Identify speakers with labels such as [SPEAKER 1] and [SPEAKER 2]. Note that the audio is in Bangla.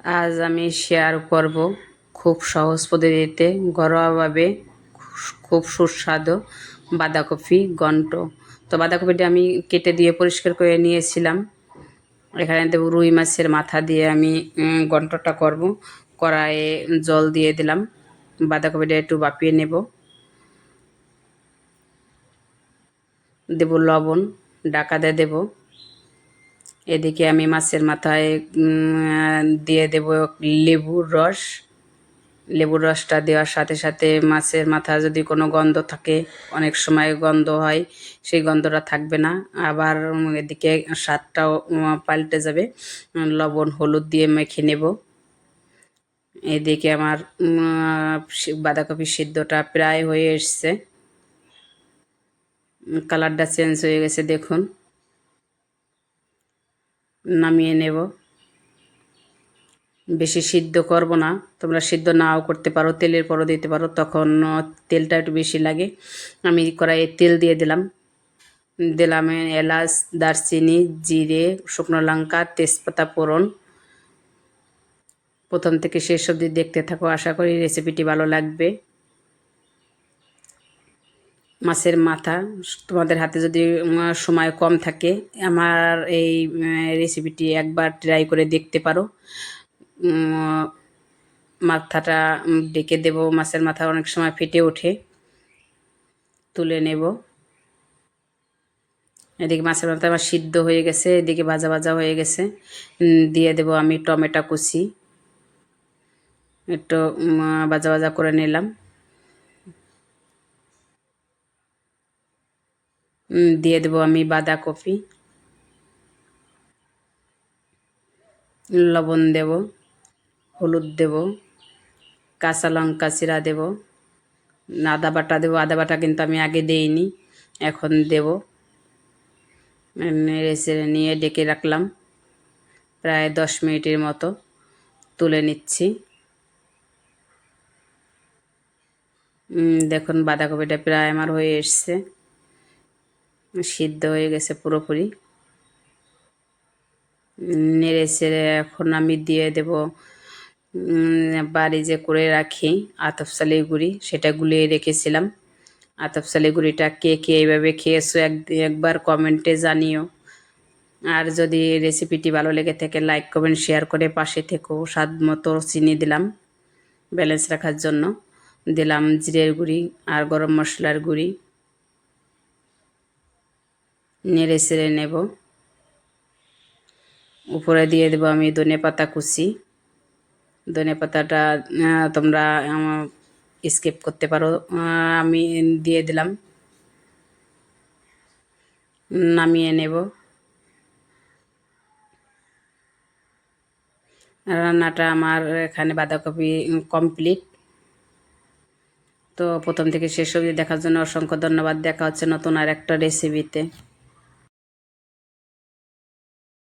[SPEAKER 1] আজ আমি শেয়ার করব খুব সহজ পদ্ধতিতে ঘরোয়াভাবে খুব সুস্বাদু বাঁধাকপি ঘন্ট। তো বাঁধাকপিটা আমি কেটে দিয়ে পরিষ্কার করে নিয়েছিলাম। এখানে দেবো রুই মাছের মাথা দিয়ে আমি ঘন্টটা করব। কড়াইয়ে জল দিয়ে দিলাম, বাঁধাকপিটা একটু ভাপিয়ে নেব। দেব লবণ, ঢাকা দিয়ে দেব। এদিকে আমি মাছের মাথায় দিয়ে দেব লেবুর রস। লেবুর রসটা দেওয়ার সাথে সাথে মাছের মাথা যদি কোনো গন্ধ থাকে, অনেক সময় গন্ধ হয়, সেই গন্ধটা থাকবে না। আবার এদিকে স্বাদটাও পাল্টে যাবে। লবণ হলুদ দিয়ে মেখে নেব। এদিকে আমার বাঁধাকপি সিদ্ধটা প্রায় হয়ে এসছে, কালারটা চেঞ্জ হয়ে গেছে দেখুন। নামিয়ে নেব। বেশি সিদ্ধ করব না, তোমরা সিদ্ধ নাও করতে পারো, তেলের পরও দিতে পারো, তখন তেলটা একটু বেশি লাগে। আমি কড়াইয়ে তেল দিয়ে দিলাম। দিলাম এলাচ, দারচিনি, জিরে, শুকনো লঙ্কা, তেজপাতা ফোড়ন। প্রথম থেকে শেষ অবধি দেখতে থাকো, আশা করি রেসিপিটি ভালো লাগবে। মাছের মাথা, তোমাদের হাতে যদি সময় কম থাকে, আমার এই রেসিপিটি একবার ট্রাই করে দেখতে পারো। মাথাটা ডেকে দেব, মাছের মাথা অনেক সময় ফেটে ওঠে, তুলে নেব। এদিকে মাছের মাথা আমার সিদ্ধ হয়ে গেছে, এদিকে ভাজা ভাজা হয়ে গেছে। দিয়ে দেব আমি টমেটো কুচি, একটু ভাজা ভাজা করে নিলাম। দিয়ে দেব আমি বাঁধাকপি, লবণ দেব, হলুদ দেব, কাঁচা লঙ্কা চিরা দেব, আদা বাটা দেবো। আদা বাটা কিন্তু আমি আগে দেইনি, এখন দেব। নেড়ে নিয়ে ডেকে রাখলাম প্রায় 10 মিনিটের মতো, তুলে নিচ্ছি। দেখুন বাঁধাকপিটা প্রায় আমার হয়ে এসছে, সিদ্ধ হয়ে গেছে পুরোপুরি। নেড়ে চেড়ে এখন আমি দিয়ে দেব বাড়ি যে করে রাখি আতপ চালের গুঁড়ি, সেটা গুলিয়ে রেখেছিলাম। আতপ চালের গুঁড়িটা কে কে এইভাবে খেয়েছো একবার কমেন্টে জানিও। আর যদি রেসিপিটি ভালো লেগে থাকে, লাইক কমেন্ট শেয়ার করে পাশে থেকো। স্বাদ মতো চিনি দিলাম ব্যালেন্স রাখার জন্য। দিলাম জিরের গুঁড়ি আর গরম মশলার গুঁড়ি। নেড়ে চেড়ে নেব। উপরে দিয়ে দেবো আমি ধনেপাতা কুচি। ধনেপাতাটা তোমরা স্কিপ করতে পারো, আমি দিয়ে দিলাম। নামিয়ে নেব। রান্নাটা আমার এখানে বাঁধাকপি কমপ্লিট। তো প্রথম থেকে শেষ অবধি দেখার জন্য অসংখ্য ধন্যবাদ। দেখা হচ্ছে নতুন আর একটা রেসিপিতে।